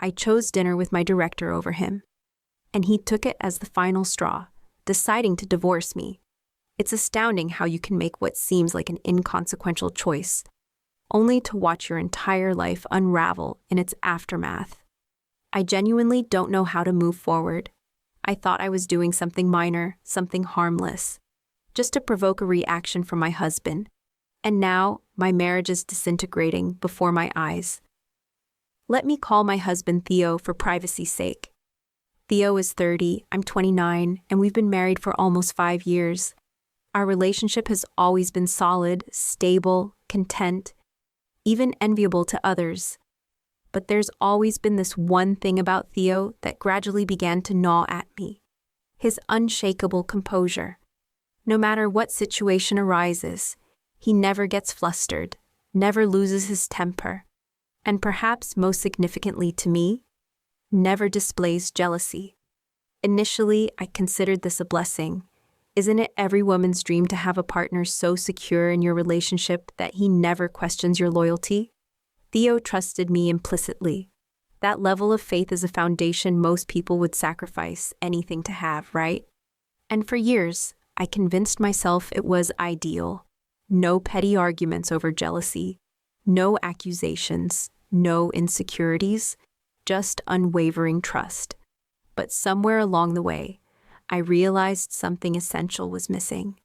I chose dinner with my director over him. And he took it as the final straw, deciding to divorce me. It's astounding how you can make what seems like an inconsequential choice, only to watch your entire life unravel in its aftermath. I genuinely don't know how to move forward. I thought I was doing something minor, something harmless, just to provoke a reaction from my husband. And now, my marriage is disintegrating before my eyes. Let me call my husband Theo for privacy's sake. Theo is 30, I'm 29, and we've been married for almost 5 years. Our relationship has always been solid, stable, content, even enviable to others. But there's always been this one thing about Theo that gradually began to gnaw at me. His unshakable composure. No matter what situation arises, he never gets flustered, never loses his temper, and perhaps most significantly to me, never displays jealousy. Initially, I considered this a blessing. Isn't it every woman's dream to have a partner so secure in your relationship that he never questions your loyalty? Theo trusted me implicitly. That level of faith is a foundation most people would sacrifice anything to have, right? And for years, I convinced myself it was ideal. No petty arguments over jealousy, no accusations, no insecurities, just unwavering trust. But somewhere along the way, I realized something essential was missing.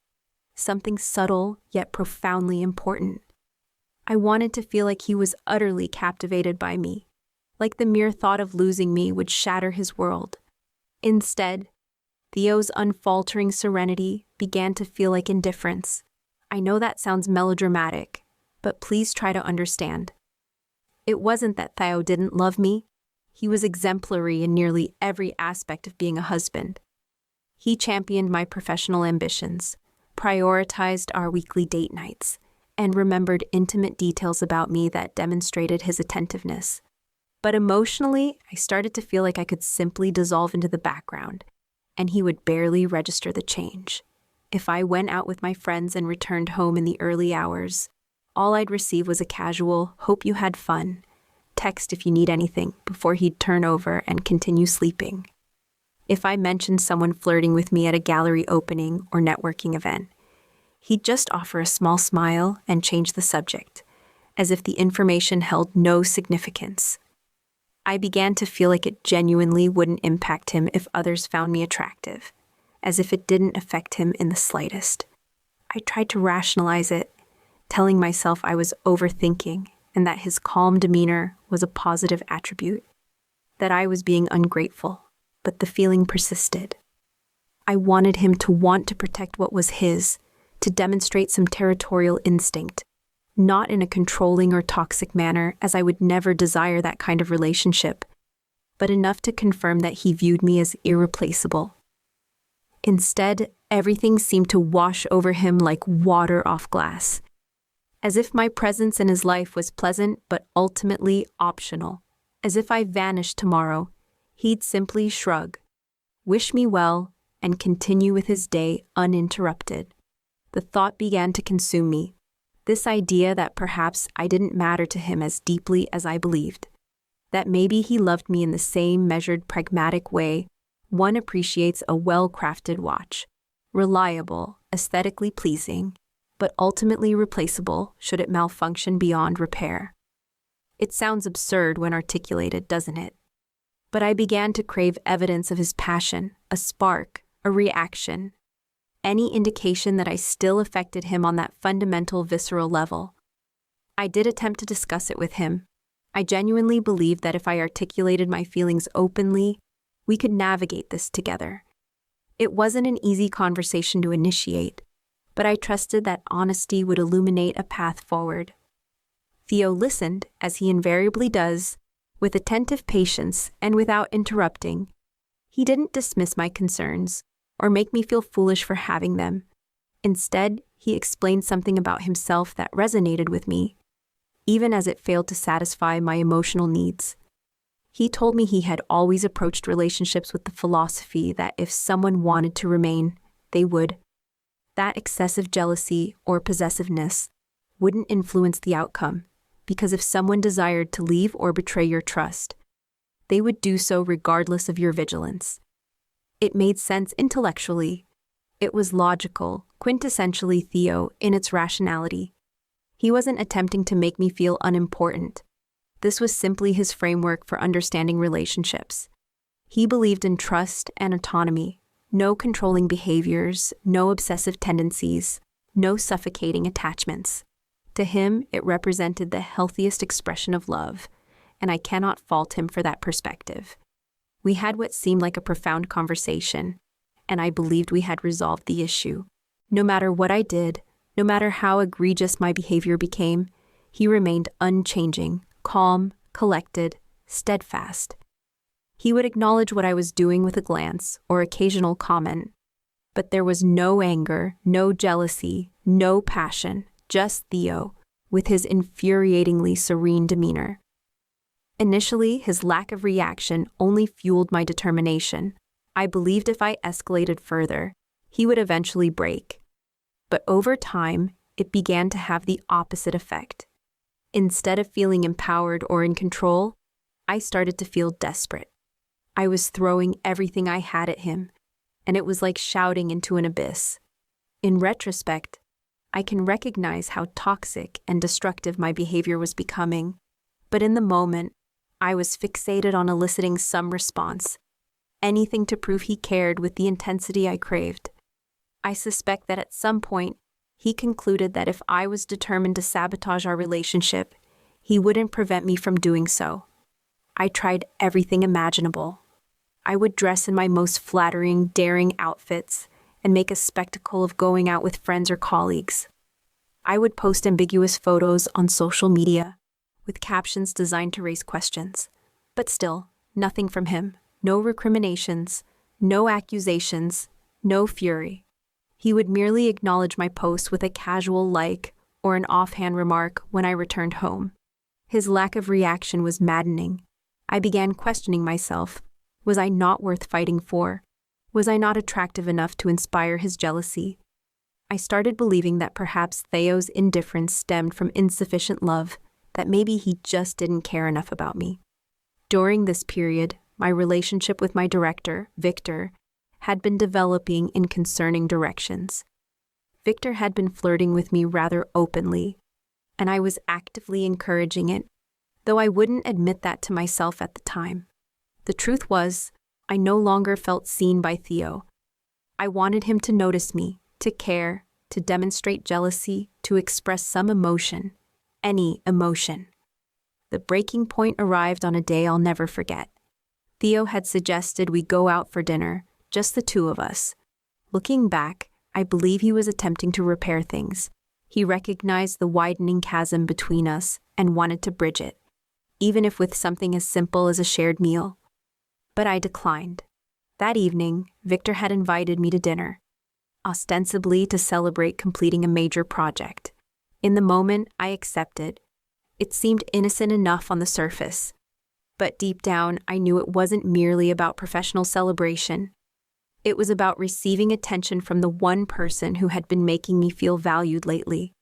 Something subtle yet profoundly important. I wanted to feel like he was utterly captivated by me, like the mere thought of losing me would shatter his world. Instead, Theo's unfaltering serenity began to feel like indifference. I know that sounds melodramatic, but please try to understand. It wasn't that Theo didn't love me. He was exemplary in nearly every aspect of being a husband. He championed my professional ambitions, prioritized our weekly date nights, and remembered intimate details about me that demonstrated his attentiveness. But emotionally, I started to feel like I could simply dissolve into the background, and he would barely register the change. If I went out with my friends and returned home in the early hours, all I'd receive was a casual, "hope you had fun," text if you need anything, before he'd turn over and continue sleeping. If I mentioned someone flirting with me at a gallery opening or networking event, he'd just offer a small smile and change the subject, as if the information held no significance. I began to feel like it genuinely wouldn't impact him if others found me attractive, as if it didn't affect him in the slightest. I tried to rationalize it, telling myself I was overthinking and that his calm demeanor was a positive attribute, that I was being ungrateful, but the feeling persisted. I wanted him to want to protect what was his, to demonstrate some territorial instinct, not in a controlling or toxic manner, as I would never desire that kind of relationship, but enough to confirm that he viewed me as irreplaceable. Instead, everything seemed to wash over him like water off glass, as if my presence in his life was pleasant but ultimately optional, as if I vanished tomorrow, he'd simply shrug, wish me well, and continue with his day uninterrupted. The thought began to consume me, this idea that perhaps I didn't matter to him as deeply as I believed, that maybe he loved me in the same measured, pragmatic way one appreciates a well-crafted watch, reliable, aesthetically pleasing, but ultimately replaceable should it malfunction beyond repair. It sounds absurd when articulated, doesn't it? But I began to crave evidence of his passion, a spark, a reaction, any indication that I still affected him on that fundamental, visceral level. I did attempt to discuss it with him. I genuinely believed that if I articulated my feelings openly, we could navigate this together. It wasn't an easy conversation to initiate, but I trusted that honesty would illuminate a path forward. Theo listened, as he invariably does, with attentive patience and without interrupting. He didn't dismiss my concerns or make me feel foolish for having them. Instead, he explained something about himself that resonated with me, even as it failed to satisfy my emotional needs. He told me he had always approached relationships with the philosophy that if someone wanted to remain, they would. That excessive jealousy or possessiveness wouldn't influence the outcome, because if someone desired to leave or betray your trust, they would do so regardless of your vigilance. It made sense intellectually. It was logical, quintessentially Theo in its rationality. He wasn't attempting to make me feel unimportant. This was simply his framework for understanding relationships. He believed in trust and autonomy, no controlling behaviors, no obsessive tendencies, no suffocating attachments. To him, it represented the healthiest expression of love, and I cannot fault him for that perspective. We had what seemed like a profound conversation, and I believed we had resolved the issue. No matter what I did, no matter how egregious my behavior became, he remained unchanging, calm, collected, steadfast. He would acknowledge what I was doing with a glance or occasional comment, but there was no anger, no jealousy, no passion, just Theo, with his infuriatingly serene demeanor. Initially, his lack of reaction only fueled my determination. I believed if I escalated further, he would eventually break. But over time, it began to have the opposite effect. Instead of feeling empowered or in control, I started to feel desperate. I was throwing everything I had at him, and it was like shouting into an abyss. In retrospect, I can recognize how toxic and destructive my behavior was becoming, but in the moment, I was fixated on eliciting some response, anything to prove he cared with the intensity I craved. I suspect that at some point, he concluded that if I was determined to sabotage our relationship, he wouldn't prevent me from doing so. I tried everything imaginable. I would dress in my most flattering, daring outfits and make a spectacle of going out with friends or colleagues. I would post ambiguous photos on social media with captions designed to raise questions. But still, nothing from him. No recriminations, no accusations, no fury. He would merely acknowledge my posts with a casual like or an offhand remark when I returned home. His lack of reaction was maddening. I began questioning myself. Was I not worth fighting for? Was I not attractive enough to inspire his jealousy? I started believing that perhaps Theo's indifference stemmed from insufficient love, that maybe he just didn't care enough about me. During this period, my relationship with my director, Victor, had been developing in concerning directions. Victor had been flirting with me rather openly, and I was actively encouraging it, though I wouldn't admit that to myself at the time. The truth was, I no longer felt seen by Theo. I wanted him to notice me, to care, to demonstrate jealousy, to express some emotion, any emotion. The breaking point arrived on a day I'll never forget. Theo had suggested we go out for dinner, just the two of us. Looking back, I believe he was attempting to repair things. He recognized the widening chasm between us and wanted to bridge it, even if with something as simple as a shared meal. But I declined. That evening, Victor had invited me to dinner, ostensibly to celebrate completing a major project. In the moment, I accepted. It seemed innocent enough on the surface. But deep down, I knew it wasn't merely about professional celebration. It was about receiving attention from the one person who had been making me feel valued lately.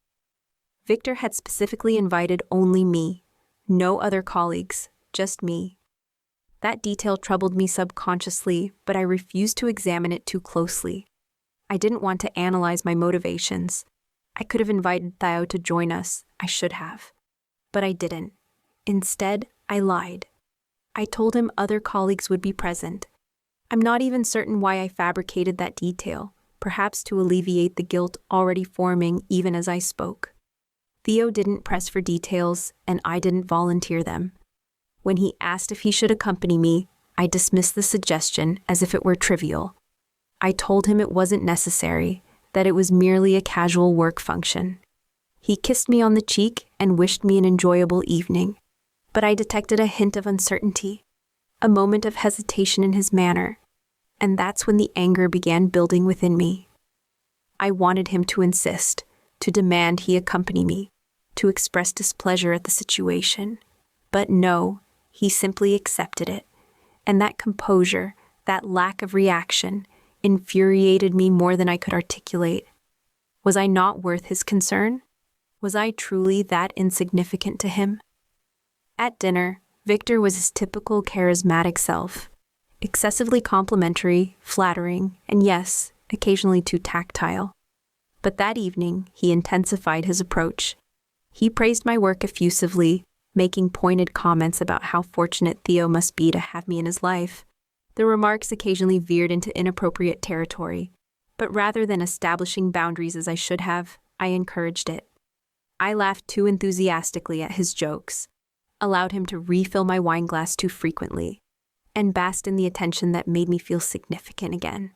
Victor had specifically invited only me, no other colleagues, just me. That detail troubled me subconsciously, but I refused to examine it too closely. I didn't want to analyze my motivations. I could have invited Theo to join us. I should have. But I didn't. Instead, I lied. I told him other colleagues would be present. I'm not even certain why I fabricated that detail, perhaps to alleviate the guilt already forming even as I spoke. Theo didn't press for details, and I didn't volunteer them. When he asked if he should accompany me, I dismissed the suggestion as if it were trivial. I told him it wasn't necessary, that it was merely a casual work function. He kissed me on the cheek and wished me an enjoyable evening, but I detected a hint of uncertainty, a moment of hesitation in his manner, and that's when the anger began building within me. I wanted him to insist, to demand he accompany me, to express displeasure at the situation. But no, he simply accepted it, and that composure, that lack of reaction, infuriated me more than I could articulate. Was I not worth his concern? Was I truly that insignificant to him? At dinner, Victor was his typical charismatic self, excessively complimentary, flattering, and yes, occasionally too tactile. But that evening, he intensified his approach. He praised my work effusively, making pointed comments about how fortunate Theo must be to have me in his life. The remarks occasionally veered into inappropriate territory, but rather than establishing boundaries as I should have, I encouraged it. I laughed too enthusiastically at his jokes, allowed him to refill my wine glass too frequently, and basked in the attention that made me feel significant again.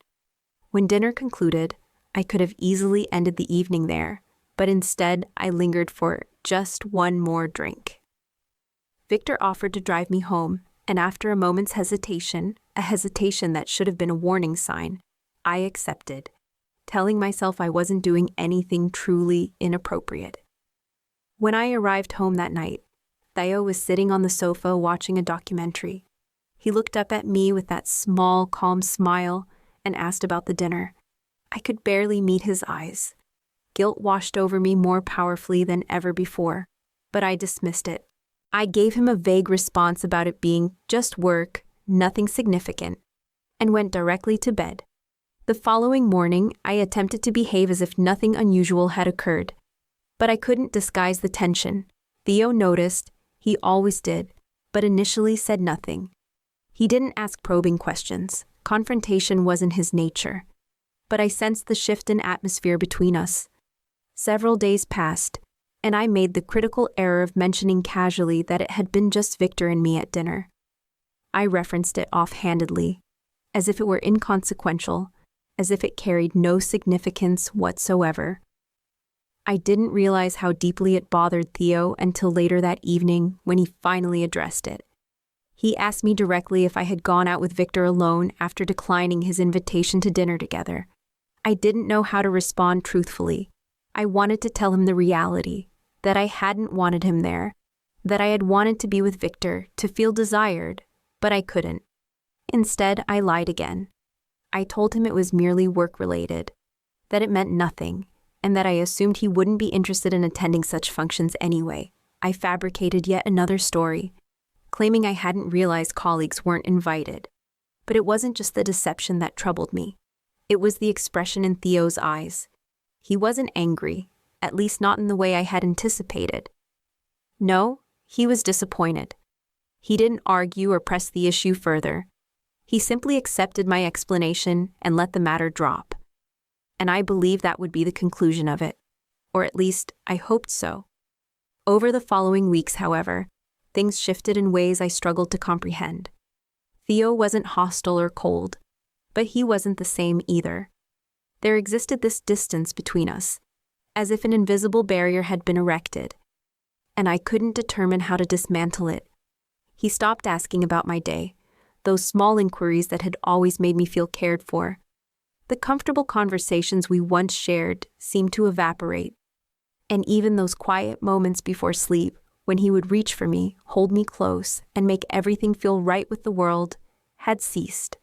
When dinner concluded, I could have easily ended the evening there, but instead I lingered for just one more drink. Victor offered to drive me home, and after a moment's hesitation, a hesitation that should have been a warning sign, I accepted, telling myself I wasn't doing anything truly inappropriate. When I arrived home that night, Theo was sitting on the sofa watching a documentary. He looked up at me with that small, calm smile and asked about the dinner. I could barely meet his eyes. Guilt washed over me more powerfully than ever before, but I dismissed it. I gave him a vague response about it being just work, nothing significant, and went directly to bed. The following morning, I attempted to behave as if nothing unusual had occurred, but I couldn't disguise the tension. Theo noticed, he always did, but initially said nothing. He didn't ask probing questions. Confrontation wasn't his nature. But I sensed the shift in atmosphere between us. Several days passed, and I made the critical error of mentioning casually that it had been just Victor and me at dinner. I referenced it offhandedly, as if it were inconsequential, as if it carried no significance whatsoever. I didn't realize how deeply it bothered Theo until later that evening when he finally addressed it. He asked me directly if I had gone out with Victor alone after declining his invitation to dinner together. I didn't know how to respond truthfully. I wanted to tell him the reality, that I hadn't wanted him there, that I had wanted to be with Victor, to feel desired, but I couldn't. Instead, I lied again. I told him it was merely work-related, that it meant nothing, and that I assumed he wouldn't be interested in attending such functions anyway. I fabricated yet another story, claiming I hadn't realized colleagues weren't invited. But it wasn't just the deception that troubled me. It was the expression in Theo's eyes. He wasn't angry, at least not in the way I had anticipated. No, he was disappointed. He didn't argue or press the issue further. He simply accepted my explanation and let the matter drop. And I believed that would be the conclusion of it, or at least I hoped so. Over the following weeks, however, things shifted in ways I struggled to comprehend. Theo wasn't hostile or cold, but he wasn't the same either. There existed this distance between us, as if an invisible barrier had been erected, and I couldn't determine how to dismantle it. He stopped asking about my day, those small inquiries that had always made me feel cared for. The comfortable conversations we once shared seemed to evaporate, and even those quiet moments before sleep, when he would reach for me, hold me close, and make everything feel right with the world, had ceased.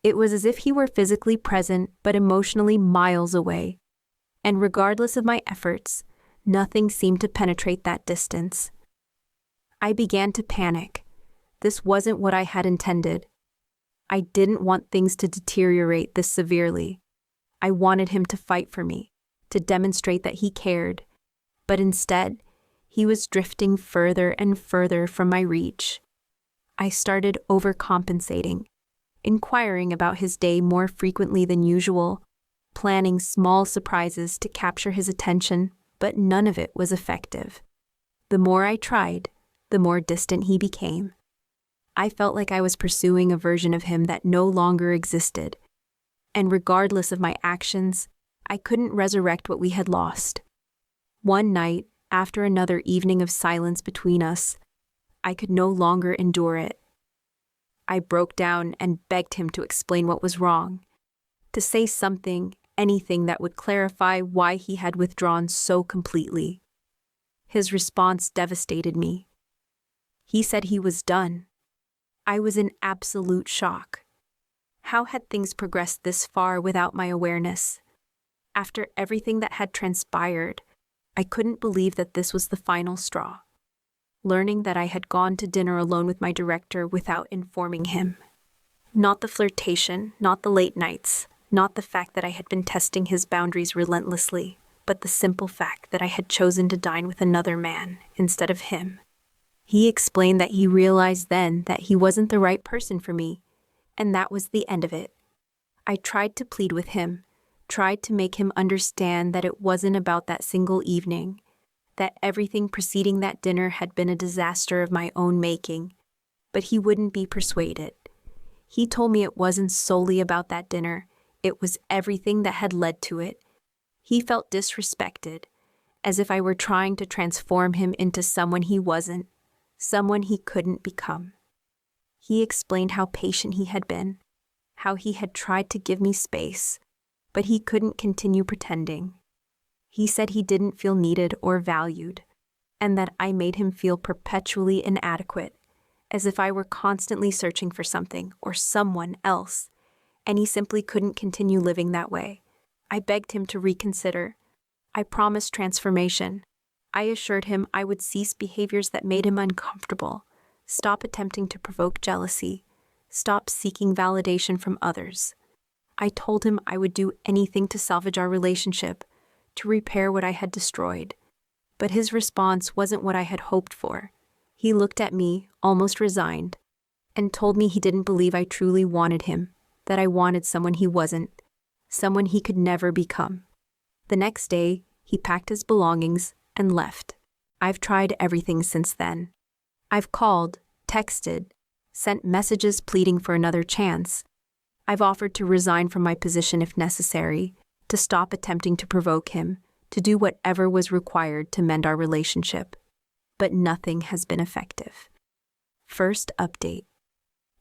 It was as if he were physically present but emotionally miles away, and regardless of my efforts, nothing seemed to penetrate that distance. I began to panic. This wasn't what I had intended. I didn't want things to deteriorate this severely. I wanted him to fight for me, to demonstrate that he cared, but instead, he was drifting further and further from my reach. I started overcompensating, inquiring about his day more frequently than usual, planning small surprises to capture his attention, but none of it was effective. The more I tried, the more distant he became. I felt like I was pursuing a version of him that no longer existed, and regardless of my actions, I couldn't resurrect what we had lost. One night, after another evening of silence between us, I could no longer endure it. I broke down and begged him to explain what was wrong, to say something, anything that would clarify why he had withdrawn so completely. His response devastated me. He said he was done. I was in absolute shock. How had things progressed this far without my awareness? After everything that had transpired, I couldn't believe that this was the final straw. learning that I had gone to dinner alone with my director without informing him. Not the flirtation, not the late nights, not the fact that I had been testing his boundaries relentlessly, but the simple fact that I had chosen to dine with another man instead of him. He explained that he realized then that he wasn't the right person for me, and that was the end of it. I tried to plead with him, tried to make him understand that it wasn't about that single evening, that everything preceding that dinner had been a disaster of my own making, but he wouldn't be persuaded. He told me it wasn't solely about that dinner, it was everything that had led to it. He felt disrespected, as if I were trying to transform him into someone he wasn't, someone he couldn't become. He explained how patient he had been, how he had tried to give me space, but he couldn't continue pretending. He said he didn't feel needed or valued, and that I made him feel perpetually inadequate, as if I were constantly searching for something or someone else, and he simply couldn't continue living that way. I begged him to reconsider. I promised transformation. I assured him I would cease behaviors that made him uncomfortable, stop attempting to provoke jealousy, stop seeking validation from others. I told him I would do anything to salvage our relationship, to repair what I had destroyed. But his response wasn't what I had hoped for. He looked at me, almost resigned, and told me he didn't believe I truly wanted him, that I wanted someone he wasn't, someone he could never become. The next day, he packed his belongings and left. I've tried everything since then. I've called, texted, sent messages pleading for another chance. I've offered to resign from my position if necessary, to stop attempting to provoke him, to do whatever was required to mend our relationship. But nothing has been effective. First update.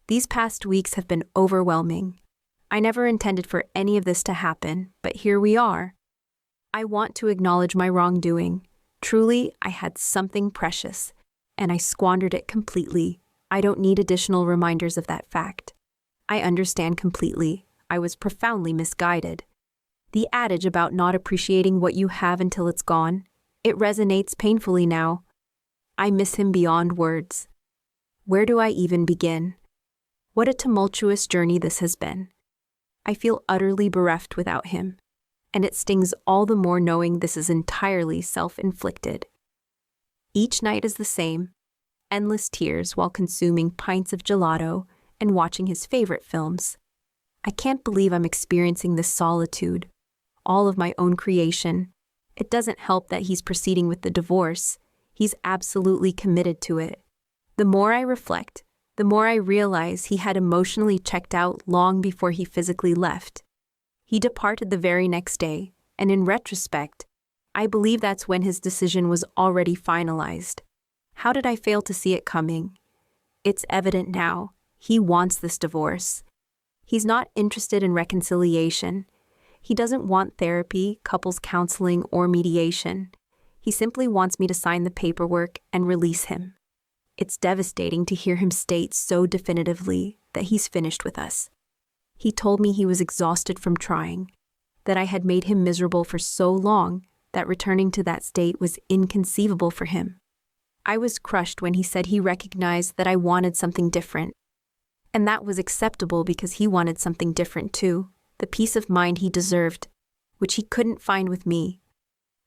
These past weeks have been overwhelming. I never intended for any of this to happen, but here we are. I want to acknowledge my wrongdoing. Truly, I had something precious, and I squandered it completely. I don't need additional reminders of that fact. I understand completely. I was profoundly misguided. The adage about not appreciating what you have until it's gone, it resonates painfully now. I miss him beyond words. Where do I even begin? What a tumultuous journey this has been. I feel utterly bereft without him, and it stings all the more knowing this is entirely self-inflicted. Each night is the same, endless tears while consuming pints of gelato and watching his favorite films. I can't believe I'm experiencing this solitude, all of my own creation. It doesn't help that he's proceeding with the divorce. He's absolutely committed to it. The more I reflect, the more I realize he had emotionally checked out long before he physically left. He departed the very next day, and in retrospect, I believe that's when his decision was already finalized. How did I fail to see it coming? It's evident now. He wants this divorce. He's not interested in reconciliation. He doesn't want therapy, couples counseling, or mediation. He simply wants me to sign the paperwork and release him. It's devastating to hear him state so definitively that he's finished with us. He told me he was exhausted from trying, that I had made him miserable for so long that returning to that state was inconceivable for him. I was crushed when he said he recognized that I wanted something different. And that was acceptable because he wanted something different too, the peace of mind he deserved, which he couldn't find with me.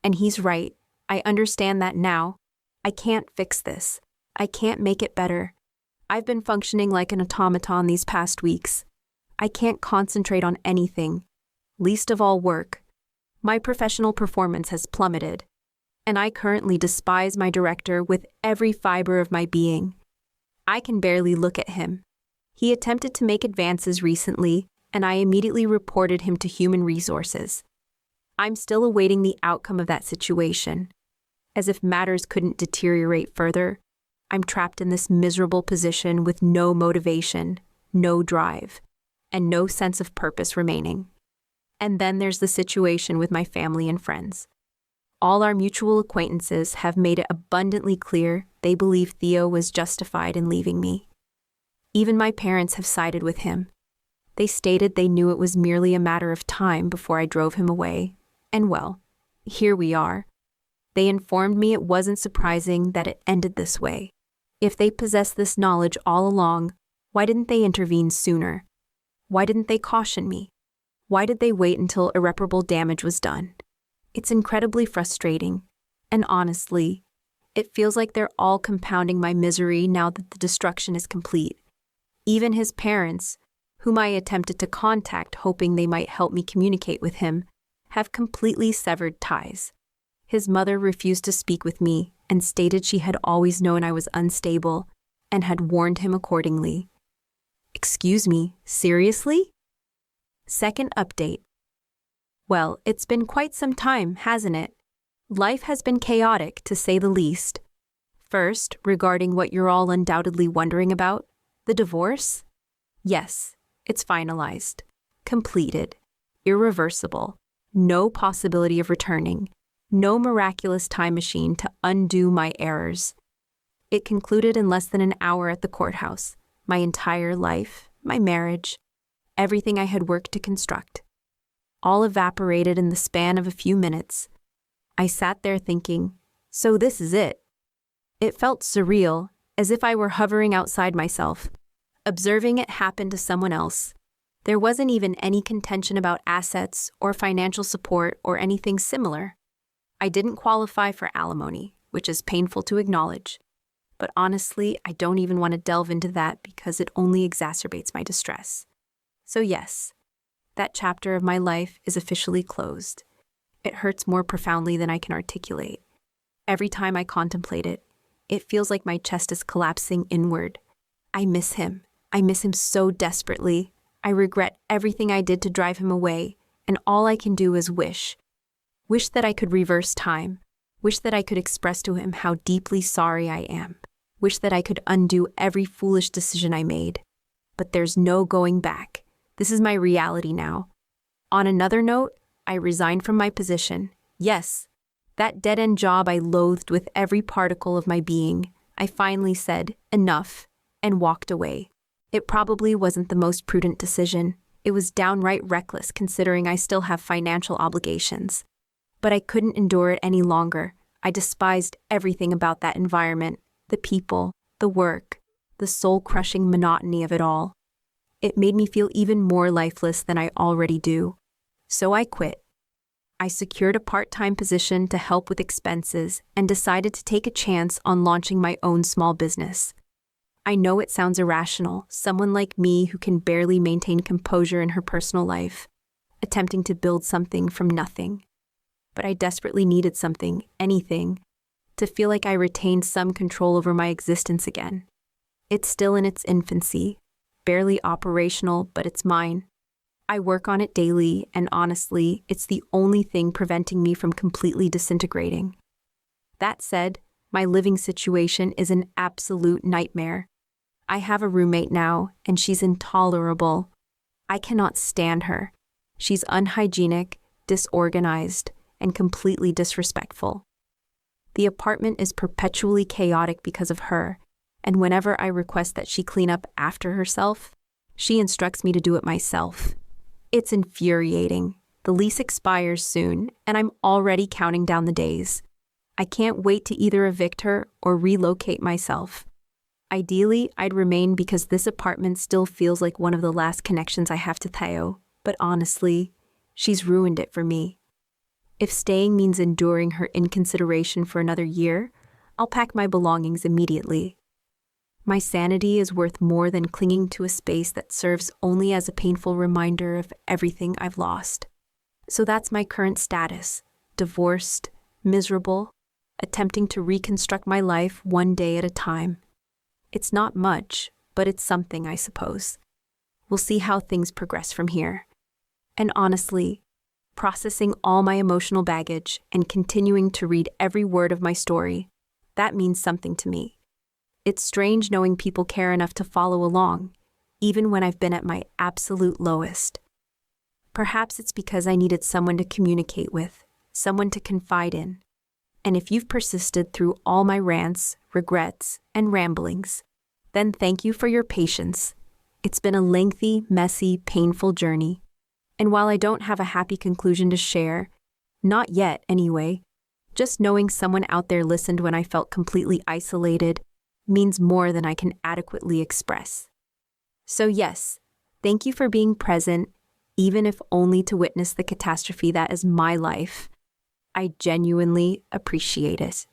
And he's right. I understand that now. I can't fix this. I can't make it better. I've been functioning like an automaton these past weeks. I can't concentrate on anything, least of all work. My professional performance has plummeted, and I currently despise my director with every fiber of my being. I can barely look at him. He attempted to make advances recently, and I immediately reported him to human resources. I'm still awaiting the outcome of that situation. As if matters couldn't deteriorate further, I'm trapped in this miserable position with no motivation, no drive, and no sense of purpose remaining. And then there's the situation with my family and friends. All our mutual acquaintances have made it abundantly clear they believe Theo was justified in leaving me. Even my parents have sided with him. They stated they knew it was merely a matter of time before I drove him away, and well, here we are. They informed me it wasn't surprising that it ended this way. If they possessed this knowledge all along, why didn't they intervene sooner? Why didn't they caution me? Why did they wait until irreparable damage was done? It's incredibly frustrating, and honestly, it feels like they're all compounding my misery now that the destruction is complete. Even his parents, whom I attempted to contact hoping they might help me communicate with him, have completely severed ties. His mother refused to speak with me and stated she had always known I was unstable and had warned him accordingly. Excuse me, seriously? Second update. Well, it's been quite some time, hasn't it? Life has been chaotic, to say the least. First, regarding what you're all undoubtedly wondering about, the divorce? Yes, it's finalized, completed, irreversible, no possibility of returning, no miraculous time machine to undo my errors. It concluded in less than an hour at the courthouse. My entire life, my marriage, everything I had worked to construct, all evaporated in the span of a few minutes. I sat there thinking, so this is it. It felt surreal, as if I were hovering outside myself, observing it happen to someone else. There wasn't even any contention about assets or financial support or anything similar. I didn't qualify for alimony, which is painful to acknowledge. But honestly, I don't even want to delve into that because it only exacerbates my distress. So yes, that chapter of my life is officially closed. It hurts more profoundly than I can articulate. Every time I contemplate it, it feels like my chest is collapsing inward. I miss him. I miss him so desperately. I regret everything I did to drive him away, and all I can do is wish. Wish that I could reverse time. Wish that I could express to him how deeply sorry I am. Wish that I could undo every foolish decision I made. But there's no going back. This is my reality now. On another note, I resigned from my position. Yes, that dead-end job I loathed with every particle of my being. I finally said, enough, and walked away. It probably wasn't the most prudent decision. It was downright reckless considering I still have financial obligations. But I couldn't endure it any longer. I despised everything about that environment, the people, the work, the soul-crushing monotony of it all. It made me feel even more lifeless than I already do. So I quit. I secured a part-time position to help with expenses and decided to take a chance on launching my own small business. I know it sounds irrational, someone like me who can barely maintain composure in her personal life, attempting to build something from nothing. But I desperately needed something, anything, to feel like I retained some control over my existence again. It's still in its infancy, barely operational, but it's mine. I work on it daily, and honestly, it's the only thing preventing me from completely disintegrating. That said, my living situation is an absolute nightmare. I have a roommate now, and she's intolerable. I cannot stand her. She's unhygienic, disorganized, and completely disrespectful. The apartment is perpetually chaotic because of her, and whenever I request that she clean up after herself, she instructs me to do it myself. It's infuriating. The lease expires soon, and I'm already counting down the days. I can't wait to either evict her or relocate myself. Ideally, I'd remain because this apartment still feels like one of the last connections I have to Theo, but honestly, she's ruined it for me. If staying means enduring her inconsideration for another year, I'll pack my belongings immediately. My sanity is worth more than clinging to a space that serves only as a painful reminder of everything I've lost. So that's my current status: divorced, miserable, attempting to reconstruct my life one day at a time. It's not much, but it's something, I suppose. We'll see how things progress from here. And honestly, processing all my emotional baggage and continuing to read every word of my story, that means something to me. It's strange knowing people care enough to follow along, even when I've been at my absolute lowest. Perhaps it's because I needed someone to communicate with, someone to confide in. And if you've persisted through all my rants, regrets, and ramblings, then thank you for your patience. It's been a lengthy, messy, painful journey. And while I don't have a happy conclusion to share, not yet anyway, just knowing someone out there listened when I felt completely isolated, means more than I can adequately express. So yes, thank you for being present, even if only to witness the catastrophe that is my life. I genuinely appreciate it.